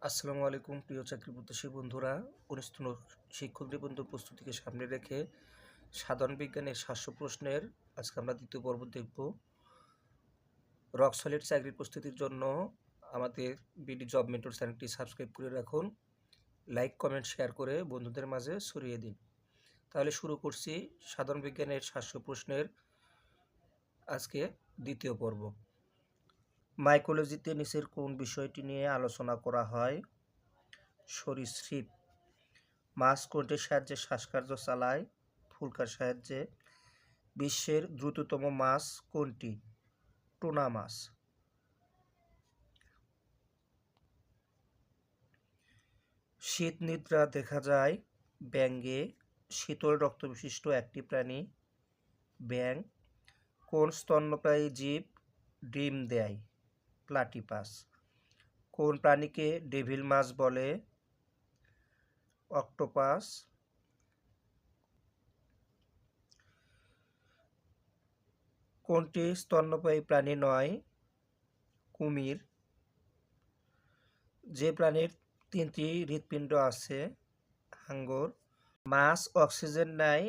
আসসালামু আলাইকুম প্রিয় চাকরি প্রত্যাশী বন্ধুরা। ১৯তম শিক্ষক নিবন্ধন প্রস্তুতিকে সামনে রেখে সাধারণ বিজ্ঞানের ৭০০ প্রশ্নের আজকে আমরা দ্বিতীয় পর্ব দেখব। রক সলিড চাকরির প্রস্তুতির জন্য আমাদের বিডি জব মেন্টর চ্যানেলটি সাবস্ক্রাইব করে রাখুন, লাইক কমেন্ট শেয়ার করে বন্ধুদের মাঝে ছড়িয়ে দিন। তাহলে শুরু করছি সাধারণ বিজ্ঞানের ৭০০ প্রশ্নের আজকে দ্বিতীয় পর্ব। মাইকোলজিতে নিচের কোন বিষয়টি নিয়ে আলোচনা করা হয়? সরীসৃপ। মাছ কোনটির সাহায্যে শ্বাসকার্য চালায়? ফুলকার সাহায্যে। বিশ্বের দ্রুততম মাছ কোনটি? টুনা মাছ। শীত নিদ্রা দেখা যায় ব্যাঙে। শীতল রক্তবিশিষ্ট একটি প্রাণী ব্যাঙ। কোন স্তন্যপায়ী জীব ডিম দেয়? প্লাটিপাস। কোন প্রাণীকে ডেভিল মাছ বলে? অক্টোপাস। কোনটি স্তন্যপায়ী প্রাণী নয়? কুমির। যে প্রাণীর ৩টি হৃৎপিণ্ড আছে? হাঙ্গর। মাছ অক্সিজেন নেয়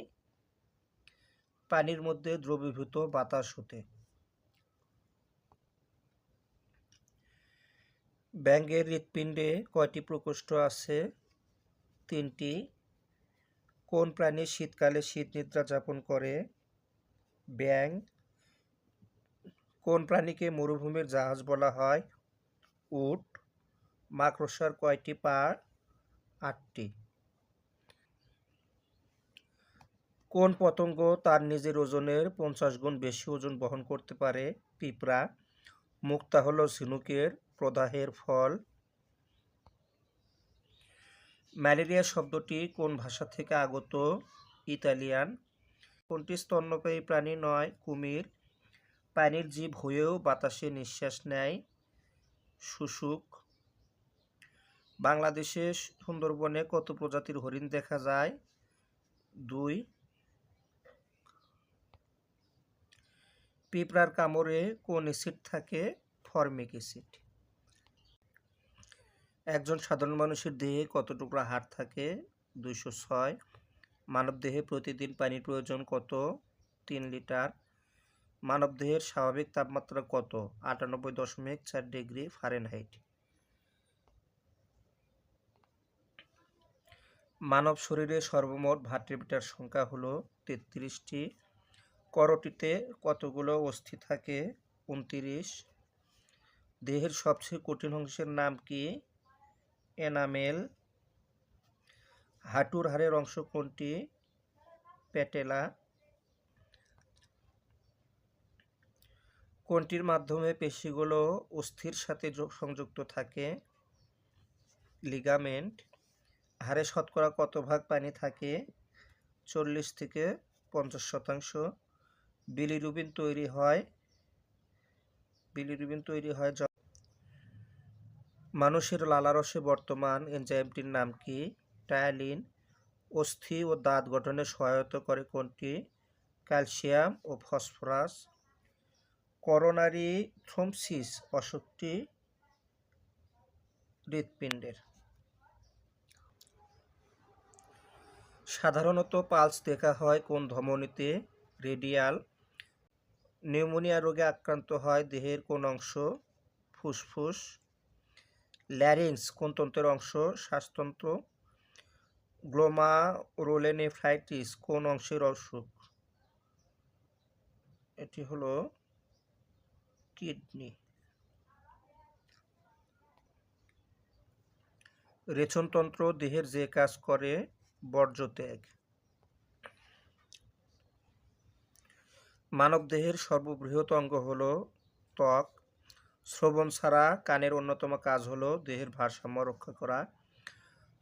পানির মধ্যে দ্রবীভূত বাতাস হতে। ব্যাঙের হৃৎপিণ্ডে কয়টি প্রকোষ্ঠ আছে? ৩টি। কোন প্রাণী শীতকালে শীত নিদ্রা যাপন করে? ব্যাঙ। কোন প্রাণীকে মরুভূমির জাহাজ বলা হয়? উট। মাকড়সার কয়টি পা? ৮টি। কোন পতঙ্গ তার নিজের ওজনের ৫০ গুণ বেশি ওজন বহন করতে পারে? পিঁপড়া। মুক্তা হল ঝিনুকের প্রদাহের ফল। ম্যালেরিয়া শব্দটি কোন ভাষা থেকে আগত? ইতালিয়ান। কোনটি স্তন্যপায়ী প্রাণী নয়? কুমির। পানির জীব হয়েও বাতাসে নিঃশ্বাস নেয়? শুশুক। বাংলাদেশে সুন্দরবনে কত প্রজাতির হরিণ দেখা যায়? ২। পিঁপড়ার কামড়ে কোন অ্যাসিড থাকে? Formic acid. একজন সাধারণ মানুষের দেহে কত টুকরা হাড় থাকে? ২০৬। মানবদেহে প্রতিদিন পানির প্রয়োজন কত? ৩ লিটার। মানবদেহের স্বাভাবিক তাপমাত্রা কত? ৯৮.৪ ডিগ্রি ফারেনহাইট। মানব শরীরে সর্বমোট ভার্টেব্রেটার সংখ্যা হল ৩৩টি। করটিতে কতগুলো অস্থি থাকে? ২৯। দেহের সবচেয়ে কঠিন অংশের নাম কি? এনামেল। হাঁটুর হাড়ের অংশ কোনটি? প্যাটেলা। কোনটির মাধ্যমে পেশিগুলো অস্থির সাথে সংযুক্ত থাকে? লিগামেন্ট। হাড়ে শতকরা কত ভাগ পানি থাকে? ৪০ থেকে ৫০%। বিলিরুবিন তৈরি হয় মানুষের লালারসে বর্তমান এনজাইমটির নাম কি? টায়ালিন। অস্থি ও দাঁত গঠনে সহায়তা করে কোনটি? ক্যালসিয়াম ও ফসফরাস। করোনারি থ্রম্বোসিস অসুখটি হৃৎপিণ্ডের। সাধারণত পালস দেখা হয় কোন ধমনীতে? রেডিয়াল। নিউমোনিয়া রোগে আক্রান্ত হয় দেহের কোন অংশ? ফুসফুস। ল্যারিংস কোন তন্ত্রের অংশ? শ্বাসতন্ত্র। গ্লোমারুলোনেফ্রাইটিস কোন অংশের অসুখ? এটি হলো কিডনি। রেচনতন্ত্র দেহের যে কাজ করে? বর্জ্য ত্যাগ। মানবদেহের সর্ববৃহৎ অঙ্গ হল ত্বক। শ্রবণ ছাড়া কানের অন্যতম কাজ হল দেহের ভারসাম্য রক্ষা করা।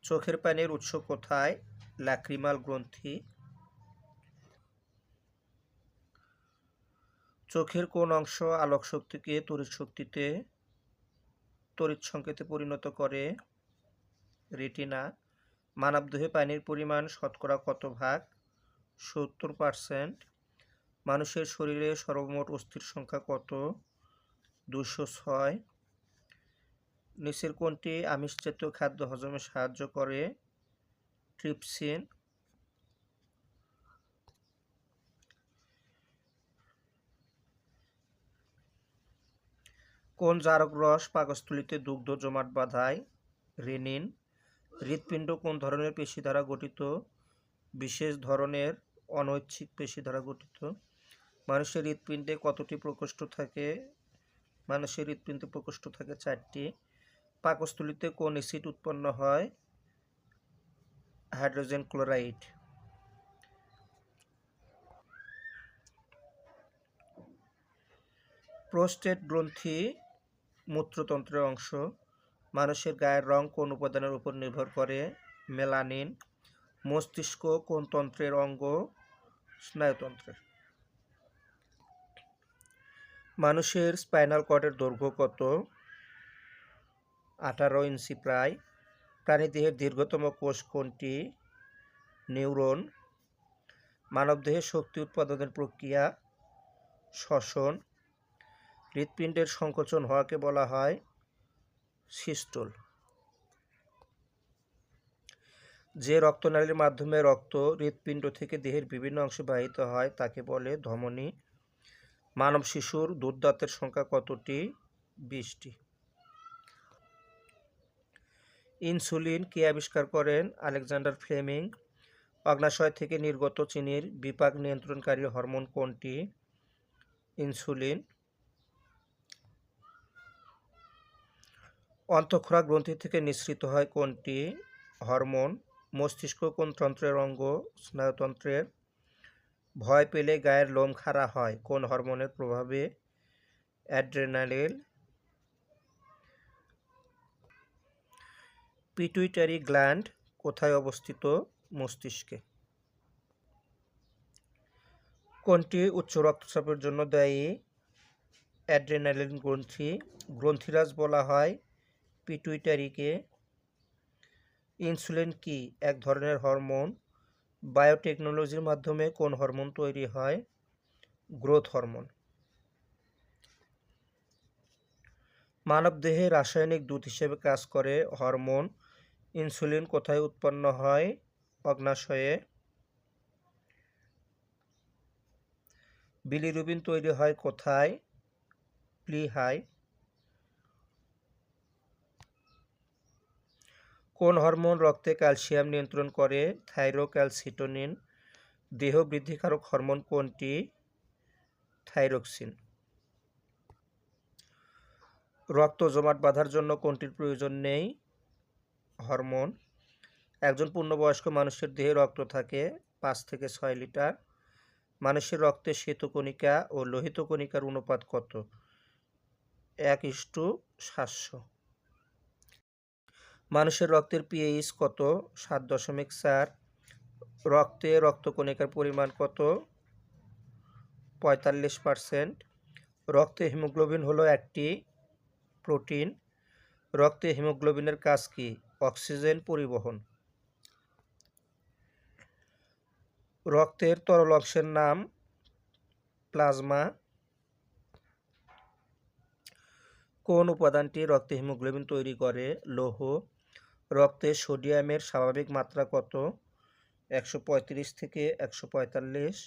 চোখের পানির উৎস কোথায়? ল্যাক্রিমাল গ্রন্থি। চোখের কোন অংশ আলোক শক্তিকে তড়িৎ সংকেতে পরিণত করে? রেটিনা। মানবদেহে পানির পরিমাণ শতকরা কত ভাগ? ৭০%। মানুষের শরীরে সর্বমোট অস্থির সংখ্যা কত? ২০৬। নিচের কোনটি আমিষ জাতীয় খাদ্য হজমে সাহায্য করে? ট্রিপসিন। কোন জারক রস পাকস্থলীতে দুগ্ধ জমাট বাঁধায়? রেনিন। হৃৎপিণ্ড কোন ধরনের পেশি দ্বারা গঠিত? বিশেষ ধরনের অনৈচ্ছিক পেশি দ্বারা গঠিত। মানুষের হৃৎপিণ্ডে কতটি প্রকোষ্ঠ থাকে? মানুষের হৃৎপিণ্ডে প্রকোষ্ঠ থাকে 4টি। পাকস্থলীতে কোন অ্যাসিড উৎপন্ন হয়? Hydrogen chloride. প্রোস্টেট গ্রন্থি মূত্রতন্ত্রের অংশ। মানুষের গায়ের রং কোন উপাদানের উপর নির্ভর করে? মেলানিন। মস্তিষ্ক কোন তন্ত্রের অঙ্গ? স্নায়ুতন্ত্রের। মানুষের স্পাইনাল কর্ডের দৈর্ঘ্য কত? 18 ইঞ্চি প্রায়। প্রাণীদেহের দীর্ঘতম কোষ কোনটি? নিউরন। মানবদেহে শক্তি উৎপাদনের প্রক্রিয়া? শ্বসন। হৃৎপিণ্ডের সংকোচন হওয়াকে বলা হয় সিস্টোল। যে রক্তনালীর মাধ্যমে রক্ত হৃৎপিণ্ড থেকে দেহের বিভিন্ন অংশে বাহিত হয় তাকে বলে ধমনী। মানব শিশুর দুধদাঁতের সংখ্যা কতটি? 20টি। ইনসুলিন কে আবিষ্কার করেন? Alexander Fleming. অগ্নাশয় থেকে নির্গত চিনির বিপাক নিয়ন্ত্রণকারী হরমোন কোনটি? ইনসুলিন। অন্তঃক্ষরা গ্রন্থি থেকে নিঃসৃত হয় কোনটি? হরমোন। মস্তিষ্ক কোন তন্ত্রের অঙ্গ? স্নায়ুতন্ত্রের। ভয় পেলে গায়ের লোম খাড়া হয় কোন হরমোনের প্রভাবে? অ্যাড্রেনালিন। পিটুইটারি গ্ল্যান্ড কোথায় অবস্থিত? মস্তিষ্কে। কোনটি উচ্চ রক্তচাপের জন্য দায়ী? অ্যাড্রেনালিন গ্রন্থি। গ্রন্থিরাজ বলা হয় পিটুইটারিকে। ইনসুলিন কি এক ধরনের হরমোন? বায়োটেকনোলজির মাধ্যমে কোন হরমোন তৈরি হয়? Growth hormone. মানবদেহে রাসায়নিক দূত হিসেবে কাজ করে হরমোন ইনসুলিন কোথায় উৎপন্ন হয়? অগ্নাশয়ে। বিলিরুবিন তৈরি হয় কোথায়? প্লিহায়। কোন হরমোন রক্তে ক্যালসিয়াম নিয়ন্ত্রণ করে? থাইরোক্যালসিটোনিন। দেহ বৃদ্ধিকারক হরমোন কোনটি? থাইরক্সিন। রক্ত জমাট বাঁধার জন্য কোনটির প্রয়োজন নেই? হরমোন। একজন পূর্ণবয়স্ক মানুষের দেহে রক্ত থাকে 5 থেকে 6 লিটার। মানুষের রক্তে শ্বেতকণিকা ও লোহিত কণিকার অনুপাত কত? 1:700। মানুষের রক্তের পিএইচ কত? 7.4। রক্তে রক্তকণিকার পরিমাণ কত? 45%। রক্তে হিমোগ্লোবিন হলো একটি প্রোটিন। রক্তে হিমোগ্লোবিনের কাজ কি? অক্সিজেন পরিবহন। রক্তের তরল অংশের নাম প্লাজমা। কোন উপাদানটি রক্তে হিমোগ্লোবিন তৈরি করে? লৌহ। রক্তে সোডিয়ামের স্বাভাবিক মাত্রা কত? 135 থেকে 145।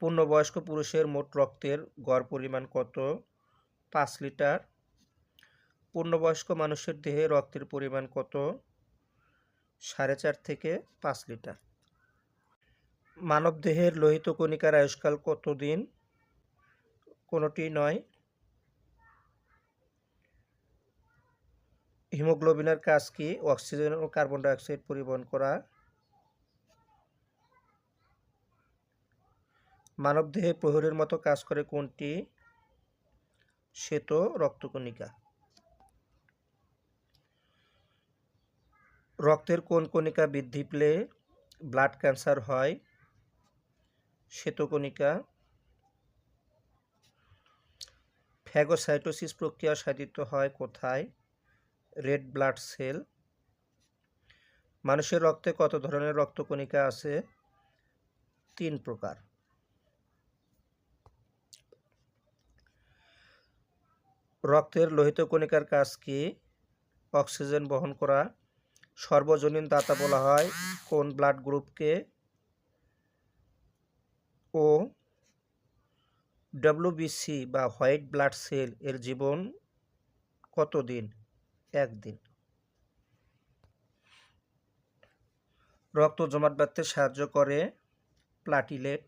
পূর্ণবয়স্ক পুরুষের মোট রক্তের গড় পরিমাণ কত? 5 লিটার। পূর্ণবয়স্ক মানুষের দেহে রক্তের পরিমাণ কত? 4.5 থেকে 5 লিটার। মানবদেহের লোহিত কণিকার আয়ুষ্কাল কতদিন? কোনোটি নয়। হিমোগ্লোবিনের কাজ কি? অক্সিজেন ও কার্বন ডাই অক্সাইড পরিবহন করা। মানবদেহে প্রহরীর মতো কাজ করে কোনটি? শ্বেত রক্তকণিকা। রক্তের কোন কণিকা বৃদ্ধি পেলে ব্লাড ক্যান্সার হয়? শ্বেতকণিকা। ফ্যাগোসাইটোসিস প্রক্রিয়া সাধিত হয় কোথায়? Red blood cell. মানুষের রক্তে কত ধরনের রক্তকণিকা আছে? 3 প্রকার। রক্তের লোহিত কণিকার কাজ কি? অক্সিজেন বহন করা। সর্বজনীন দাতা বলা হয় কোন ব্লাড গ্রুপকে? ও। ডব্লিউবিসি বা হোয়াইট ব্লাড সেল এর জীবন কত দিন? 1 দিন। রক্ত জমাট বাঁধতে সাহায্য করে প্লাটিলেট।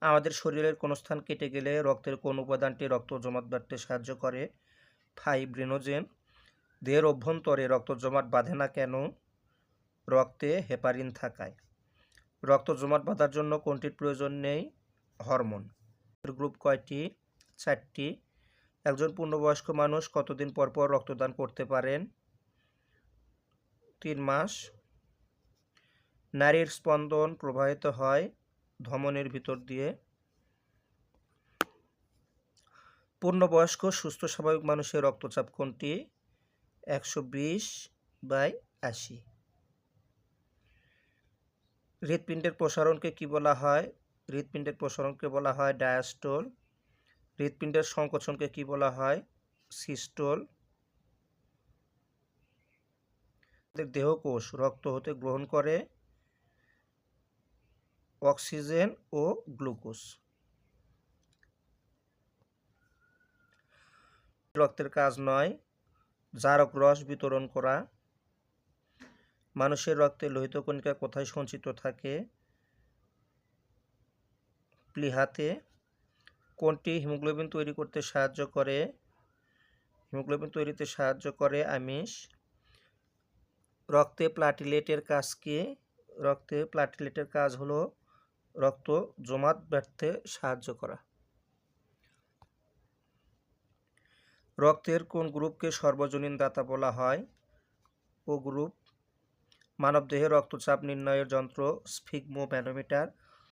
আমাদের শরীরের কোন স্থান কেটে গেলে রক্তের কোন উপাদানটি রক্ত জমাট বাঁধতে সাহায্য করে? ফাইব্রিনোজেন। দেহের অভ্যন্তরে রক্ত জমাট বাঁধে না কেন? রক্তে হেপারিন থাকায়। রক্ত জমাট বাঁধার জন্য কোনটির প্রয়োজন নেই? হরমোন। গ্রুপ কয়টি? 4টি। একজন পূর্ণবয়স্ক মানুষ কতদিন পর পর রক্তদান করতে পারেন? 3 মাস। নারীর স্পন্দন প্রবাহিত হয় ধমনীর ভিতর দিয়ে। পূর্ণবয়স্ক সুস্থ স্বাভাবিক মানুষের রক্তচাপ কোনটি? 120/80। হৃৎপিণ্ডের প্রসারণকে কি বলা হয়? হৃৎপিণ্ডের প্রসারণকে বলা হয় ডায়াস্টোল। হৃৎপিণ্ডের সংকোচনকে কি বলা হয়? সিস্টোল। দেহকোষ রক্ত হতে গ্রহণ করে অক্সিজেন ও গ্লুকোজ। রক্তের কাজ নয় জারক রস বিতরণ করা। মানুষের রক্তে লোহিত কণিকা কোথায় সঞ্চিত থাকে? প্লীহাতে। কোনটি হিমোগ্লোবিন তৈরি করতে সাহায্য করে? হিমোগ্লোবিন তৈরিতে সাহায্য করে আমিষ। রক্তে প্লাটিলেটের কাজ কি? রক্তে প্লাটিলেটের কাজ হলো রক্ত জমাট বাঁধতে সাহায্য করা। রক্তের কোন গ্রুপকে সর্বজনীন দাতা বলা হয়? ও গ্রুপ। মানবদেহে রক্তচাপ নির্ণয়ের যন্ত্র স্ফিগমোম্যানোমিটার।